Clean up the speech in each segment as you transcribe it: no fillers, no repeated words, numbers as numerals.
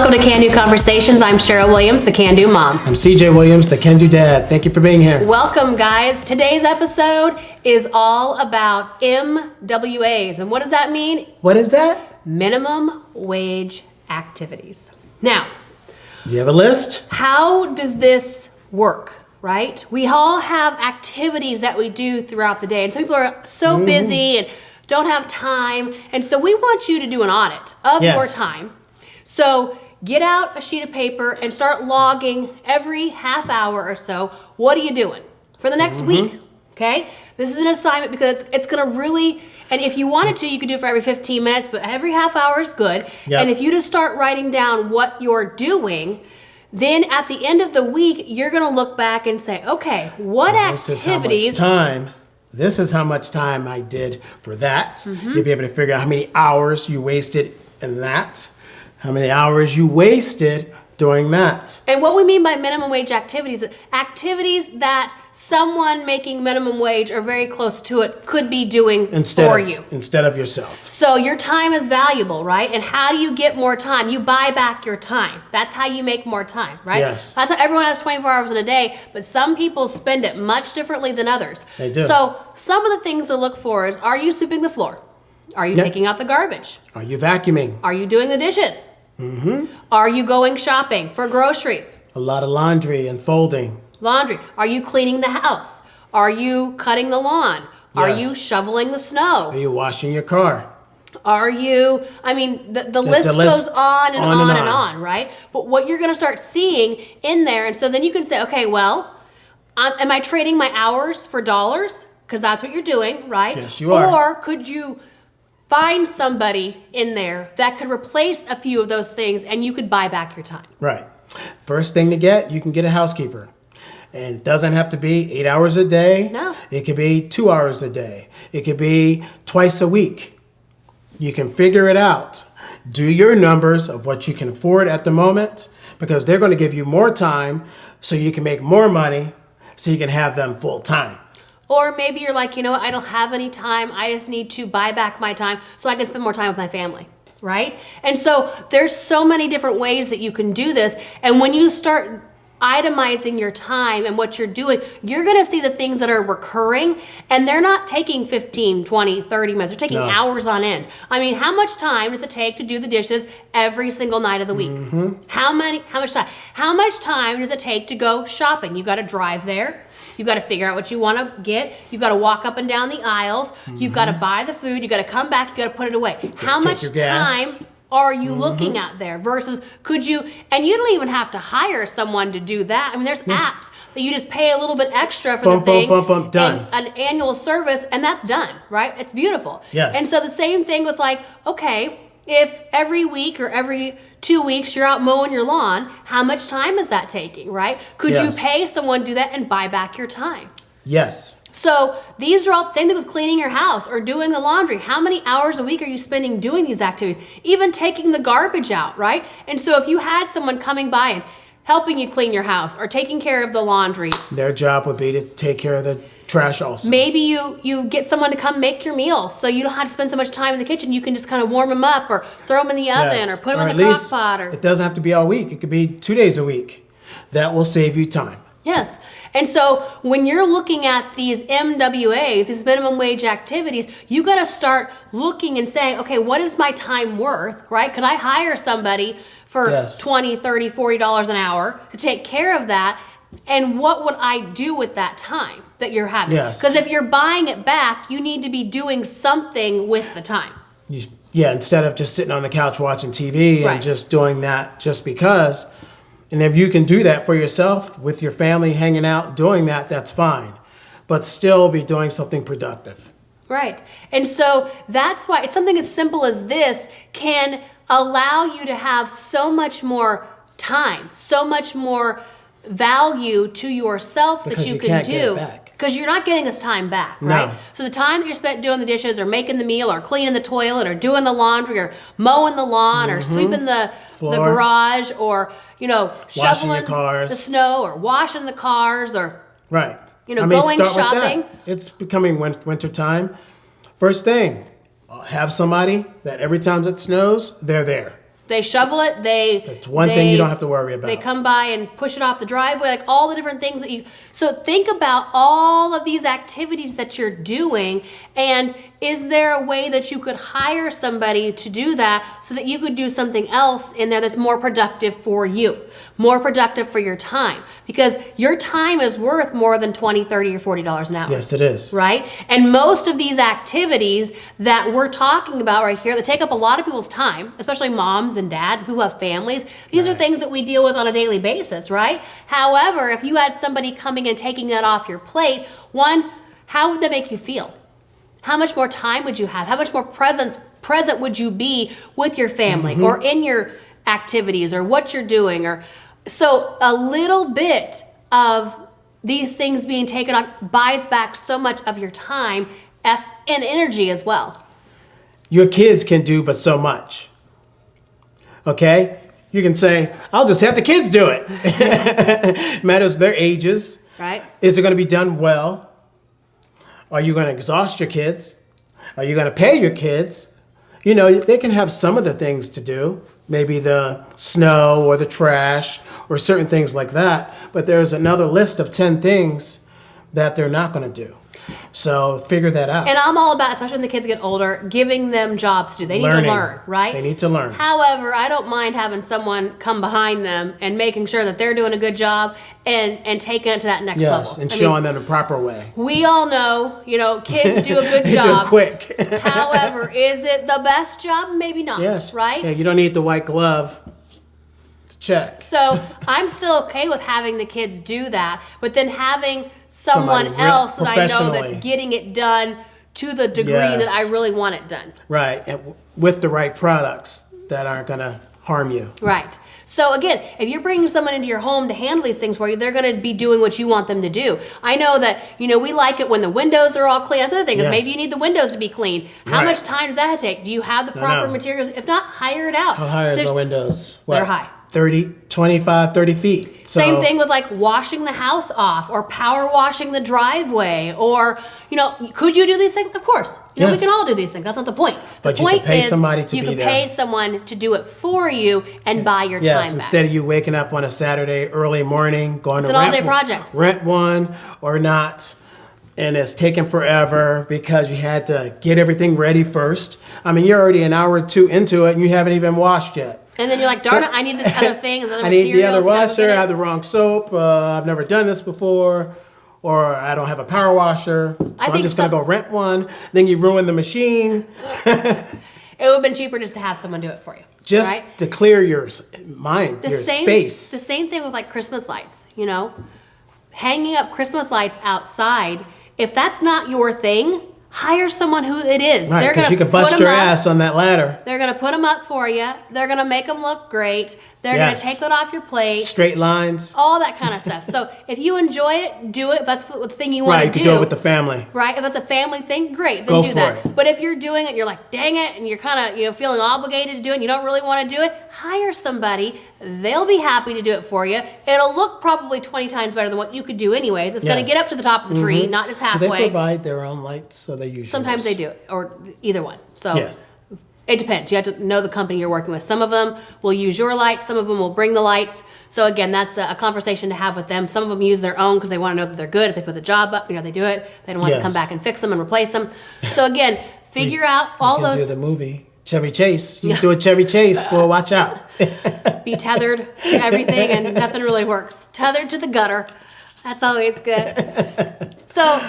Welcome to Can Do Conversations. I'm Cheryl Williams, the Can Do Mom. I'm CJ Williams, the Can Do Dad. Thank you for being here. Welcome, guys. Today's episode is all about MWAs. And what does that mean? What is that? Minimum wage activities. Now, You have a list? how does this work, right? We all have activities that we do throughout the day. And some people are so busy and don't have time. And so we want you to do an audit of your time. So get out a sheet of paper and start logging every half hour or so. What are you doing for the next week? Okay? This is an assignment because it's going to really, and if you wanted to, you could do it for every 15 minutes, but every half hour is good. Yep. And if you just start writing down what you're doing, then at the end of the week, you're going to look back and say, okay, what activities? This is how much time I did for that. You'll be able to figure out how many hours you wasted in that, how many hours you wasted doing that. And what we mean by minimum wage activities that someone making minimum wage or very close to it could be doing for you. Instead of yourself. So your time is valuable, right? And how do you get more time? You buy back your time. That's how you make more time, right? Yes. That's how everyone has 24 hours in a day, but some people spend it much differently than others. They do. So some of the things to look for is, are you sweeping the floor? Are you taking out the garbage? Are you vacuuming? Are you doing the dishes? Are you going shopping for groceries? A lot of laundry and folding. Laundry. Are you cleaning the house? Are you cutting the lawn? Are you shoveling the snow? Are you washing your car? Are you, I mean, the list goes on and on and on, right? But what you're going to start seeing in there, and so then you can say, okay, well, am I trading my hours for dollars? Because that's what you're doing, right? Yes, you are. Or could you find somebody in there that could replace a few of those things and you could buy back your time? Right. First thing to get, you can get a housekeeper. And it doesn't have to be 8 hours a day. No. It could be 2 hours a day. It could be twice a week. You can figure it out. Do your numbers of what you can afford at the moment, because they're going to give you more time so you can make more money so you can have them full time. Or maybe you're like, you know what, I don't have any time. I just need to buy back my time so I can spend more time with my family, right? And so there's so many different ways that you can do this. And when you start itemizing your time and what you're doing, you're going to see the things that are recurring, and they're not taking 15, 20, 30 minutes. They're taking hours on end. I mean, how much time does it take to do the dishes every single night of the week? How much time? How much time does it take to go shopping? You got to drive there. You've got to figure out what you want to get. You've got to walk up and down the aisles. You've got to buy the food. You've got to come back. You've got to put it away. How much time are you looking at there versus could you, and you don't even have to hire someone to do that. I mean, there's apps that you just pay a little bit extra for the thing. Done. And an annual service, and that's done, right? It's beautiful. Yes. And so the same thing with like, okay, if every week or every 2 weeks you're out mowing your lawn, how much time is that taking, right? Could you pay someone to do that and buy back your time? Yes. So these are all the same thing with cleaning your house or doing the laundry. How many hours a week are you spending doing these activities? Even taking the garbage out, right? And so if you had someone coming by and helping you clean your house or taking care of the laundry, their job would be to take care of the trash also. Maybe you get someone to come make your meal so you don't have to spend so much time in the kitchen. You can just kind of warm them up or throw them in the oven or put them in the crock pot. It doesn't have to be all week. It could be 2 days a week. That will save you time. Yes. And so when you're looking at these MWAs, these minimum wage activities, you got to start looking and saying, okay, what is my time worth, right? Could I hire somebody for $20, $30, $40 an hour to take care of that? And what would I do with that time that you're having? Yes. Because if you're buying it back, you need to be doing something with the time. Instead of just sitting on the couch watching TV and just doing that just because. And if you can do that for yourself with your family, hanging out, doing that, that's fine. But still be doing something productive. Right. And so that's why something as simple as this can allow you to have so much more time, so much more value to yourself that you can do. Because you're not getting this time back, right? No. So the time that you're spent doing the dishes or making the meal or cleaning the toilet or doing the laundry or mowing the lawn or sweeping the garage or, shoveling the snow or washing the cars or, going shopping. It's becoming winter time. First thing, have somebody that every time it snows, they're there. They shovel it. It's one thing you don't have to worry about. They come by and push it off the driveway, like all the different things that you. So think about all of these activities that you're doing, and is there a way that you could hire somebody to do that so that you could do something else in there that's more productive for you, more productive for your time? Because your time is worth more than $20, $30, or $40 an hour. Yes, it is. Right? And most of these activities that we're talking about right here that take up a lot of people's time, especially moms and dads, people who have families, these are things that we deal with on a daily basis, right? However, if you had somebody coming and taking that off your plate, one, how would that make you feel? How much more time would you have? How much more present would you be with your family or in your activities or what you're doing? Or so a little bit of these things being taken on buys back so much of your time and energy as well. Your kids can do but so much. Okay? You can say, I'll just have the kids do it. Matters their ages. Right. Is it going to be done well? Are you going to exhaust your kids? Are you going to pay your kids? You know, they can have some of the things to do, maybe the snow or the trash or certain things like that, but there's another list of 10 things that they're not going to do. So figure that out. And I'm all about, especially when the kids get older, giving them jobs to do. They need to learn, right? They need to learn. However, I don't mind having someone come behind them and making sure that they're doing a good job and taking it to that next level. Yes, and showing them the proper way. We all know, kids do a good They job. do quick. However, is it the best job? Maybe not. Yes. Right? Yeah, you don't need the white glove to check. So I'm still okay with having the kids do that, but then having someone Somebody else that I know professionally. that's getting it done to the degree Yes. that I really want it done. Right, and with the right products that aren't going to harm you. Right. So again, if you're bringing someone into your home to handle these things for you, they're going to be doing what you want them to do. I know that, we like it when the windows are all clean. That's the other thing is Yes. maybe you need the windows to be clean. How Right. much time does that take? Do you have the proper No. materials? If not, hire it out. How high are There's- the windows? They're high. 30 feet. So, Same thing with like washing the house off or power washing the driveway or, could you do these things? Of course. We Yes. can all do these things. That's not the point. But the you can point pay is somebody to you be can there. pay someone to do it for you and buy your yes, time back. instead of you waking up on a Saturday early morning, going It's to an all-day project. rent one or not, and it's taking forever because you had to get everything ready first. I mean, you're already an hour or two into it and you haven't even washed yet. And then you're like, darn it, I need this other thing. And other I need the other materials, and I don't washer, get I it. have the wrong soap, I've never done this before, or I don't have a power washer, so I'm think just going to go rent one. Then you ruin the machine. It would have been cheaper just to have someone do it for you. Just right? to clear your mind, your space. The same thing with like Christmas lights, hanging up Christmas lights outside. If that's not your thing, hire someone who it is. Right, because you could bust your ass on that ladder. They're going to put them up for you. They're going to make them look great. They're going to take that off your plate. Straight lines. All that kind of stuff. So if you enjoy it, do it. If that's the thing you want Right, to you do. could do it with the family. Right, if it's a family thing, great, then Go do for that. it. But if you're doing it, you're like, dang it, and you're kind of feeling obligated to do it, and you don't really want to do it, hire somebody. They'll be happy to do it for you. It'll look probably 20 times better than what you could do anyways. It's going to Yes. get up to the top of the tree, not just Do halfway. they provide their own lights? So they use Sometimes yours? they do, or either one. So Yes. it depends. You have to know the company you're working with. Some of them will use your lights. Some of them will bring the lights. So again, that's a conversation to have with them. Some of them use their own because they want to know that they're good. If they put the job up, they do it. They don't want to Yes. come back and fix them and replace them. So again, figure out all You can those. do the movie Chevy Chase. You can do a Chevy Chase. Well, watch out. Be tethered to everything and nothing really works. Tethered to the gutter. That's always good. So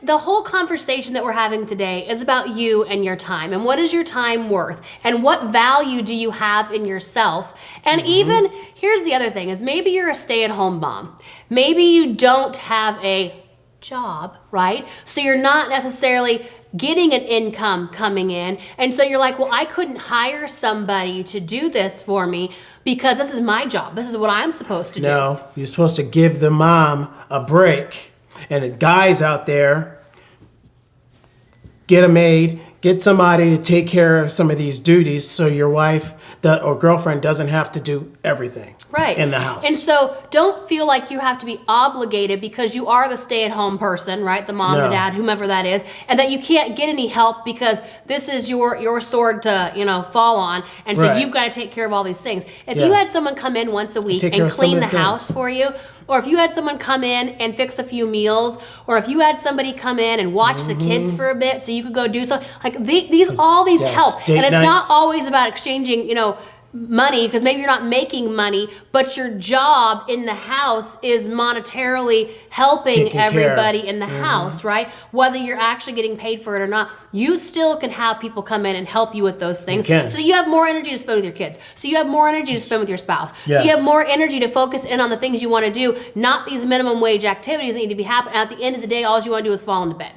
the whole conversation that we're having today is about you and your time and what is your time worth and what value do you have in yourself. And even, here's the other thing is maybe you're a stay-at-home mom. Maybe you don't have a job, right? So you're not necessarily getting an income coming in. And so you're like, well, I couldn't hire somebody to do this for me because this is my job. This is what I'm supposed to do. No, you're supposed to give the mom a break. And the guys out there, get a maid, Get somebody to take care of some of these duties so your wife or girlfriend doesn't have to do everything in the house. And so don't feel like you have to be obligated because you are the stay-at-home person, right? The mom, the dad, whomever that is, and that you can't get any help because this is your sword to, fall on. And so you've got to take care of all these things. If you had someone come in once a week and clean the house for you, or if you had someone come in and fix a few meals, or if you had somebody come in and watch the kids for a bit so you could go do something, like all these help. Date and it's nights. not always about exchanging, money, because maybe you're not making money, but your job in the house is monetarily helping Taking everybody in the house, right? Whether you're actually getting paid for it or not, you still can have people come in and help you with those things so that you have more energy to spend with your kids, so you have more energy to spend with your spouse, so you have more energy to focus in on the things you want to do, not these minimum wage activities that need to be happening. At the end of the day, all you want to do is fall into bed.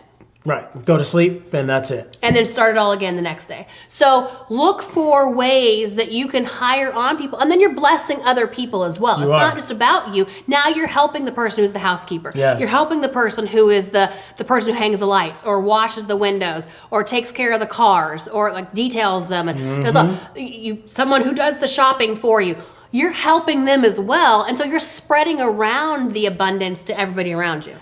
Right. Go to sleep, and that's it. And then start it all again the next day. So look for ways that you can hire on people, and then you're blessing other people as well. It's not just about you. Now you're helping the person who's the housekeeper. Yes. You're helping the person who is the person who hangs the lights, or washes the windows, or takes care of the cars, or like details them, and does someone who does the shopping for you. You're helping them as well, and so you're spreading around the abundance to everybody around you.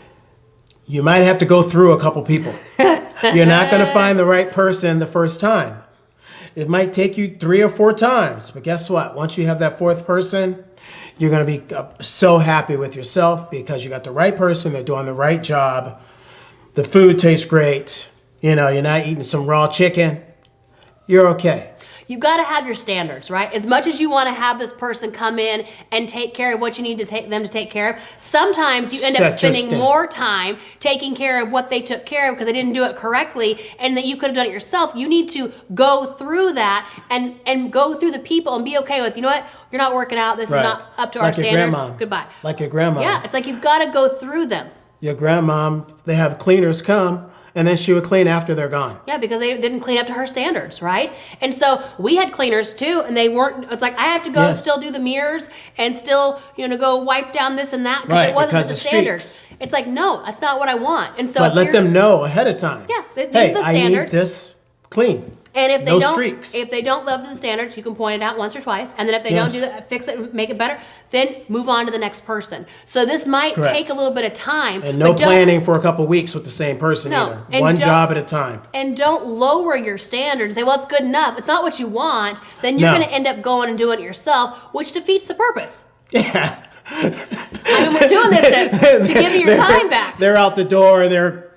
You might have to go through a couple people. You're not going to find the right person the first time. It might take you 3 or 4 times, but guess what? Once you have that 4th person, you're going to be so happy with yourself because you got the right person. They're doing the right job. The food tastes great. You're not eating some raw chicken. You're okay. You've got to have your standards, right? As much as you want to have this person come in and take care of what you need to them to take care of, sometimes you end up spending more time taking care of what they took care of because they didn't do it correctly, and that you could have done it yourself. You need to go through that and go through the people and be okay with, you know what? You're not working out. This is not up to our standards. Goodbye. Like your grandma. Yeah, it's like you've got to go through them. Your grandma, they have cleaners come, and then she would clean after they're gone. Yeah, because they didn't clean up to her standards, right? And so we had cleaners too, and they weren't. It's like I have to go still do the mirrors and still, go wipe down this and that because it wasn't to the standards. Streaks. It's like, no, that's not what I want. And so, but let them know ahead of time. Yeah, these hey, are the standards. I need this clean. And if they if they don't live up to the standards, you can point it out once or twice. And then if they don't do that, fix it and make it better, then move on to the next person. So this might take a little bit of time. And no planning for a couple weeks with the same person either. One job at a time. And don't lower your standards. Say, well, it's good enough. It's not what you want. Then you're going to end up going and doing it yourself, which defeats the purpose. Yeah. I mean, we're doing this to give you your time back. They're out the door and they're...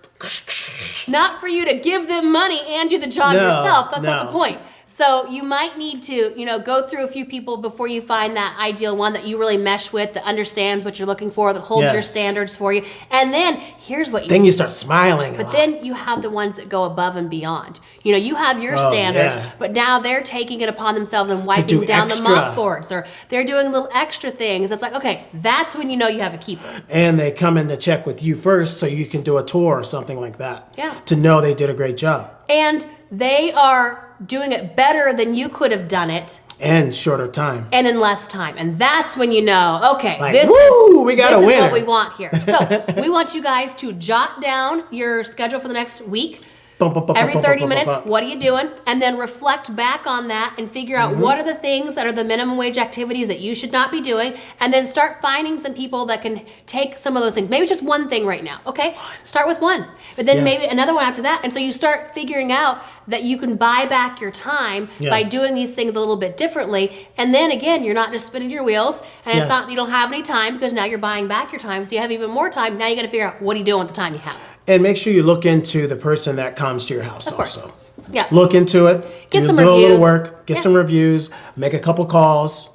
Not for you to give them money and do the job yourself. That's not the point. So you might need to, go through a few people before you find that ideal one that you really mesh with, that understands what you're looking for, that holds your standards for you. And then here's what you Then you start smiling. But then you have the ones that go above and beyond. You have your standards, but now they're taking it upon themselves and wiping down the mop boards, or they're doing little extra things. It's like, okay, that's when you know you have a keeper. And they come in to check with you first so you can do a tour or something like that. Yeah. To know they did a great job. And they are doing it better than you could have done it. And shorter time. And in less time. And that's when you know, okay, this is what we want here. So we want you guys to jot down your schedule for the next week. Every 30 minutes, what are you doing? And then reflect back on that and figure out what are the things that are the minimum wage activities that you should not be doing. And then start finding some people that can take some of those things. Maybe just one thing right now, okay? Start with one. But then maybe another one after that. And so you start figuring out that you can buy back your time by doing these things a little bit differently. And then again, you're not just spinning your wheels, and it's not, you don't have any time because now you're buying back your time. So you have even more time. Now you got to figure out what are you doing with the time you have. And make sure you look into the person that comes to your house also. Yeah. Look into it. Get some reviews. Do a little work. Get some reviews. Make a couple calls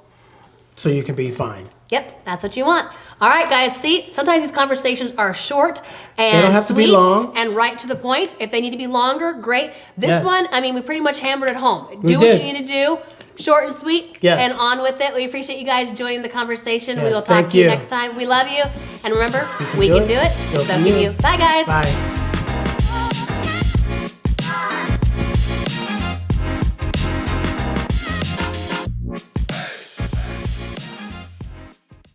so you can be fine. Yep, that's what you want. All right, guys. See, sometimes these conversations are short and they don't have sweet to be long. And right to the point. If they need to be longer, great. This one, I mean, we pretty much hammered it home. Do what you need to do. Short and sweet. And on with it. We appreciate you guys joining the conversation. We will talk to you next time. We love you. And remember, we can do it. So can you. Bye, guys. Bye.